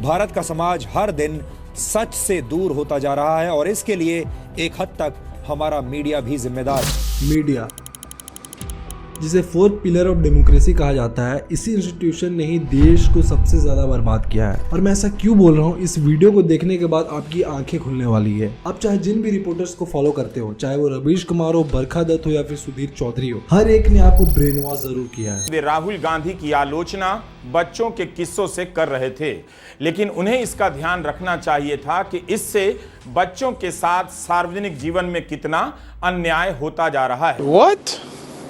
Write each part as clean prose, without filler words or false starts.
भारत का समाज हर दिन सच से दूर होता जा रहा है और इसके लिए एक हद तक हमारा मीडिया भी जिम्मेदार है। मीडिया, जिसे फोर्थ पिलर ऑफ डेमोक्रेसी कहा जाता है, इसी इंस्टीट्यूशन ने ही देश को सबसे ज्यादा बर्बाद किया है। और मैं ऐसा क्यों बोल रहा हूँ, इस वीडियो को देखने के बाद आपकी आंखें खुलने वाली है। आप चाहे जिन भी रिपोर्टर्स को फॉलो करते हो, चाहे वो रवीश कुमार हो, बरखा दत्त हो या फिर सुधीर चौधरी हो, हर एक ने आपको ब्रेन वॉश जरूर किया है। वे राहुल गांधी की आलोचना बच्चों के किस्सों से कर रहे थे, लेकिन उन्हें इसका ध्यान रखना चाहिए था कि इससे बच्चों के साथ सार्वजनिक जीवन में कितना अन्याय होता जा रहा है। What?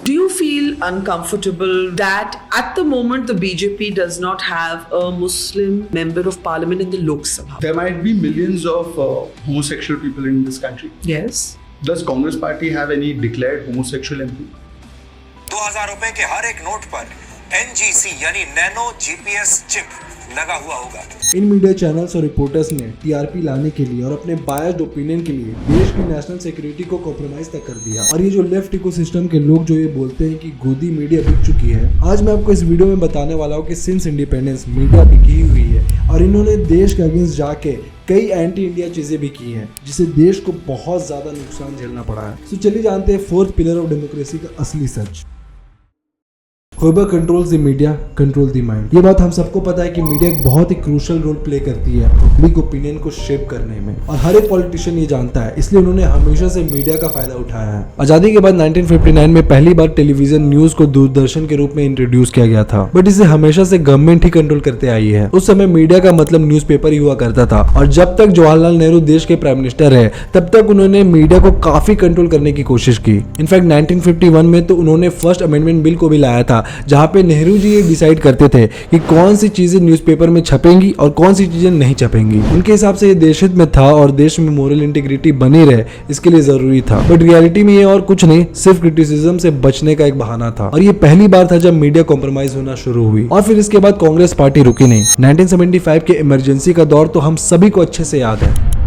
Do you feel uncomfortable that at the moment the BJP does not have a Muslim member of parliament in the Lok Sabha? There might be millions of homosexual people in this country. Yes. Does Congress party have any declared homosexual MP? 2000 रुपए के हर एक note पर NGC यानी nano GPS chip लगा हुआ होगा। इन media channels और reporters ने टीआरपी लाने के लिए और अपने बायस्ड ओपिनियन के लिए देश की नेशनल सिक्योरिटी को कॉम्प्रोमाइज तक कर दिया। और ये जो लेफ्ट इकोसिस्टम के लोग जो ये बोलते हैं कि गोदी मीडिया बिक चुकी है, आज मैं आपको इस वीडियो में बताने वाला हूँ कि सिंस इंडिपेंडेंस मीडिया बिकी हुई है और इन्होंने देश के अगेंस्ट जाके कई एंटी इंडिया चीजें भी की हैं, जिससे देश को बहुत ज्यादा नुकसान झेलना पड़ा है। तो चलिए जानते हैं फोर्थ पिलर ऑफ डेमोक्रेसी का असली सच। Whoever controls the media, control the mind। ये बात हम सबको पता है कि मीडिया एक बहुत ही क्रूशियल रोल प्ले करती है पब्लिक ओपिनियन को शेप करने में, और हर एक पॉलिटिशियन ये जानता है, इसलिए उन्होंने हमेशा से मीडिया का फायदा उठाया है। आजादी के बाद 1959 में पहली बार टेलीविजन न्यूज को दूरदर्शन के रूप में इंट्रोड्यूस किया गया था, बट इसे हमेशा से गवर्नमेंट ही कंट्रोल करते आई है। उस समय मीडिया का मतलब न्यूज़पेपर ही हुआ करता था, और जब तक जवाहरलाल नेहरू देश के प्राइम मिनिस्टर है तब तक उन्होंने मीडिया को काफी कंट्रोल करने की कोशिश की। इनफैक्ट 1951 में तो उन्होंने फर्स्ट अमेंडमेंट बिल को भी लाया था, जहां पे नेहरू जी ये डिसाइड करते थे कि कौन सी चीजें न्यूज़पेपर में छपेंगी और कौन सी चीजें नहीं छपेंगी। उनके हिसाब से ये देशहित में था और देश में मोरल इंटीग्रिटी बनी रहे, इसके लिए जरूरी था। बट रियलिटी में ये और कुछ नहीं, सिर्फ क्रिटिसिज्म से बचने का एक बहाना था। और ये पहली बार था जब मीडिया कॉम्प्रोमाइज होना शुरू हुई, और फिर इसके बाद कांग्रेस पार्टी रुकी नहीं। 1975 के इमरजेंसी का दौर तो हम सभी को अच्छे से याद है।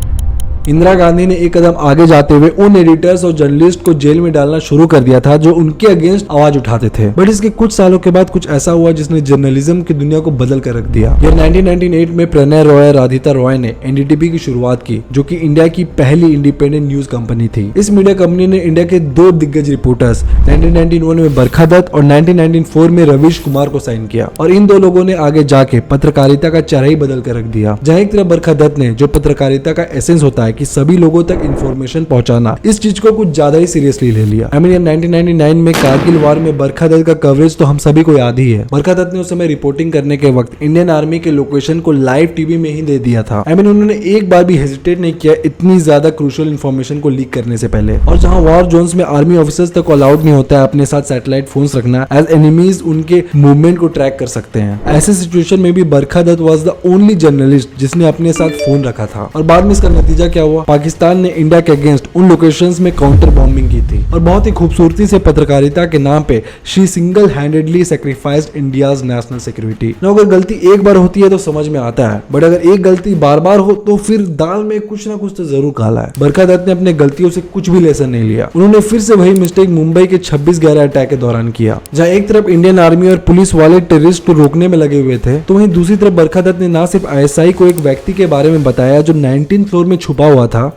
इंदिरा गांधी ने एक कदम आगे जाते हुए उन एडिटर्स और जर्नलिस्ट को जेल में डालना शुरू कर दिया था जो उनके अगेंस्ट आवाज उठाते थे। बट इसके कुछ सालों के बाद कुछ ऐसा हुआ जिसने जर्नलिज्म की दुनिया को बदल कर रख दिया। ये 1998 में प्रणय रॉय राधिता रॉय ने एनडीटीवी की शुरुआत की, जो कि इंडिया की पहली इंडिपेंडेंट न्यूज कंपनी थी। इस मीडिया कंपनी ने इंडिया के दो दिग्गज रिपोर्टर्स 1991 में बरखा दत्त और 1994 में रवीश कुमार को साइन किया, और इन दो लोगों ने आगे जाके पत्रकारिता का चेहरा ही बदल कर रख दिया। जहां एक तरफ बरखा दत्त ने, जो पत्रकारिता का एसेंस होता है कि सभी लोगों तक इंफॉर्मेशन पहुंचाना, इस चीज को कुछ ज्यादा ही सीरियसली ले लिया। 1999 में कारगिल वार में बरखा दत्त का कवरेज तो हम सभी को याद ही है। बरखा दत्त ने उस समय रिपोर्टिंग करने के वक्त इंडियन आर्मी के लोकेशन को लाइव टीवी में ही दे दिया था। उन्होंने एक बार भी हेजिटेट नहीं किया इतनी ज्यादा क्रूशियल इंफॉर्मेशन को लीक करने से पहले। और जहां वॉर जोन्स में आर्मी ऑफिसर्स तक अलाउड नहीं होता है अपने साथ सैटेलाइट फोन्स रखना, एज एनिमीज उनके मूवमेंट को ट्रैक कर सकते हैं, ऐसे सिचुएशन में भी Barkha Dutt was the only journalist जिसने अपने साथ फोन रखा था। और बाद में इसका नतीजा क्या हुआ, पाकिस्तान ने इंडिया के अगेंस्ट उन लोकेशंस में काउंटर बॉम्बिंग की थी, और बहुत ही खूबसूरती से पत्रकारिता के नाम पे she single handedly sacrificed India's national security. अगर गलती एक बार होती है तो समझ में आता है, बट अगर एक गलती बार बार हो तो फिर दाल में कुछ ना कुछ तो जरूर काला है। बरखा दत्त ने अपने गलतियों से कुछ भी लेसन नहीं लिया। उन्होंने फिर से वही मिस्टेक मुंबई के 26/11 अटैक के दौरान किया, जहां एक तरफ इंडियन आर्मी और पुलिस वाले टेररिस्ट को रोकने में लगे हुए थे, तो वहीं दूसरी तरफ बरखा दत्त ने न सिर्फ ISI को एक व्यक्ति के बारे में बताया जो 19th फ्लोर में छुपा हुआ था,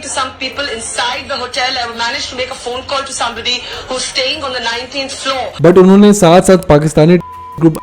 To some people inside the hotel, I managed to make a phone call to somebody who's staying on the 19th floor. But उन्होंने साथ साथ पाकिस्तानी ग्रुप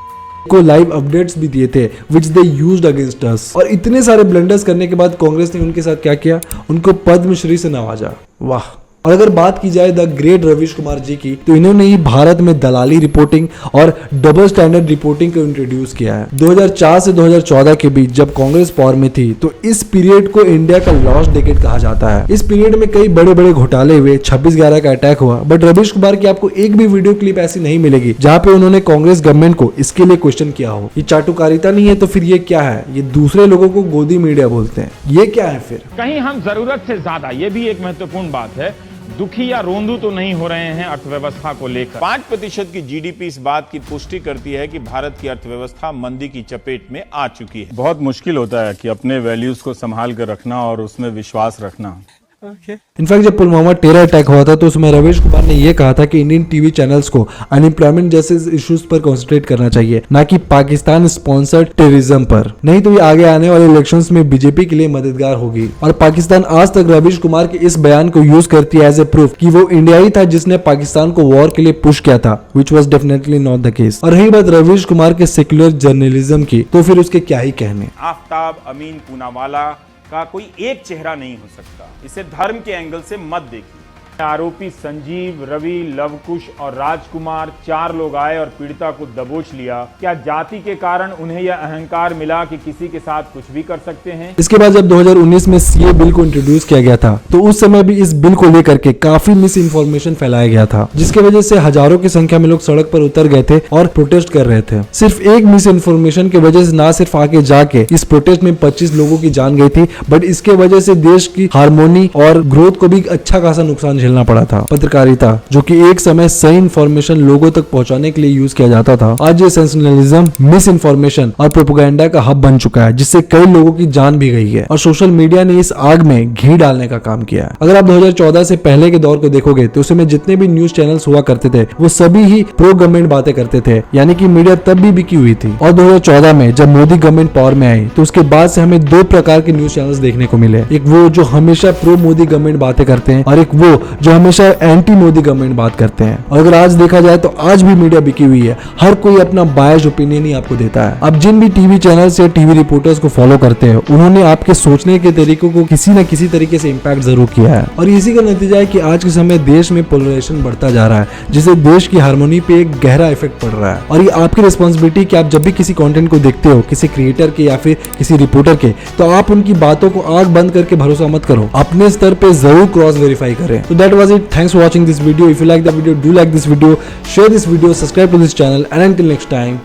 को लाइव अपडेट्स भी दिए थे which they used against us। और इतने सारे ब्लंडर्स करने के बाद कांग्रेस ने उनके साथ क्या किया, उनको पद्मश्री से नवाजा। वाह। और अगर बात की जाए द ग्रेट रवीश कुमार जी की, तो इन्होंने ही भारत में दलाली रिपोर्टिंग और डबल स्टैंडर्ड रिपोर्टिंग को इंट्रोड्यूस किया है। 2004 से 2014 के बीच जब कांग्रेस पावर में थी, तो इस पीरियड को इंडिया का लॉस्ट डेकेड कहा जाता है। इस पीरियड में कई बड़े बड़े घोटाले हुए, 26/11 का अटैक हुआ, बट रवीश कुमार की आपको एक भी वीडियो क्लिप ऐसी नहीं मिलेगी जहां पे उन्होंने कांग्रेस गवर्नमेंट को इसके लिए क्वेश्चन किया हो। ये चाटुकारिता नहीं है तो फिर ये क्या है? ये दूसरे लोगों को गोदी मीडिया बोलते हैं, ये क्या है फिर? कहीं हम जरूरत से ज्यादा, ये भी एक महत्वपूर्ण बात है, दुखी या रोंदू तो नहीं हो रहे हैं अर्थव्यवस्था को लेकर। 5% की जीडीपी इस बात की पुष्टि करती है कि भारत की अर्थव्यवस्था मंदी की चपेट में आ चुकी है। बहुत मुश्किल होता है कि अपने वैल्यूज को संभाल कर रखना और उसमें विश्वास रखना। इनफैक्ट जब पुलवामा टेरर अटैक हुआ था तो उसमें रवीश कुमार ने यह कहा था कि इंडियन टीवी चैनल्स को अनएम्प्लॉयमेंट जैसे इश्यूज पर कंसंट्रेट करना चाहिए, ना कि पाकिस्तान स्पॉन्सर्ड टेररिज्म पर। नहीं तो ये आगे आने वाले इलेक्शंस में बीजेपी के लिए मददगार होगी। और पाकिस्तान आज तक रवीश कुमार के इस बयान को यूज करती है एज ए प्रूफ कि वो इंडियाई था जिसने पाकिस्तान को वॉर के लिए पुश किया था, which was definitely not the case. और रही बात रवीश कुमार के सेक्युलर जर्नलिज्म की, तो फिर उसके क्या ही कहने। आफ्ताब अमीन पूनावाला का कोई एक चेहरा नहीं हो सकता, इसे धर्म के एंगल से मत देखिए। आरोपी संजीव, रवि, लवकुश और राजकुमार 4 लोग आए और पीड़िता को दबोच लिया। क्या जाति के कारण उन्हें यह अहंकार मिला कि किसी के साथ कुछ भी कर सकते हैं? इसके बाद जब 2019 में सीए बिल को इंट्रोड्यूस किया गया था तो उस समय भी इस बिल को लेकर के काफी मिस इन्फॉर्मेशन फैलाया गया था, जिसकी वजह से हजारों की संख्या में लोग सड़क पर उतर गए थे और प्रोटेस्ट कर रहे थे। सिर्फ एक मिस इन्फॉर्मेशन की वजह से ना सिर्फ आगे जाके इस प्रोटेस्ट में 25 लोगों की जान गई थी, बट इसके वजह से देश की हार्मोनी और ग्रोथ को भी अच्छा खासा नुकसान झेलना पड़ा था। पत्रकारिता जो कि एक समय सही इंफॉर्मेशन लोगों तक पहुंचाने के लिए यूज किया जाता था, आज ये सेंसेशनलिज्म, मिस इन्फॉर्मेशन और प्रोपेगेंडा का हब बन चुका है, जिससे कई लोगों की जान भी गई है। और सोशल मीडिया ने इस आग में घी डालने का काम किया है। अगर आप 2014 से पहले के दौर को देखोगे तो उसमें जितने भी न्यूज चैनल्स हुआ करते थे वो सभी ही प्रो गवर्नमेंट बातें करते थे, यानी कि मीडिया तब भी बिकी हुई थी। और 2014 में जब मोदी गवर्नमेंट पावर में आई तो उसके बाद से हमें 2 प्रकार के न्यूज चैनल्स देखने को मिले। एक वो जो हमेशा प्रो मोदी गवर्नमेंट बातें करते हैं और एक वो जो हमेशा एंटी मोदी गवर्नमेंट बात करते हैं। और अगर आज देखा जाए तो आज भी मीडिया बिकी हुई है, हर कोई अपना बायस्ड ओपिनियन ही आपको देता है। अब जिन भी टीवी चैनल्स या टीवी रिपोर्टर्स को फॉलो करते हैं उन्होंने आपके सोचने के तरीकों को किसी न किसी तरीके से इम्पैक्ट जरूर किया है। और इसी का नतीजा है कि आज के समय देश में पोलराइजेशन बढ़ता जा रहा है, जिससे देश की हार्मोनी पे एक गहरा इफेक्ट पड़ रहा है। और ये आपकी रिस्पॉन्सिबिलिटी कि आप जब भी किसी कंटेंट को देखते हो, किसी क्रिएटर के या फिर किसी रिपोर्टर के, तो आप उनकी बातों को आंख बंद करके भरोसा मत करो, अपने स्तर पे जरूर क्रॉस वेरीफाई करें। तो that was it. Thanks for watching this video. If you like the video, do like this video, share this video, subscribe to this channel, and until next time,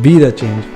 be the change.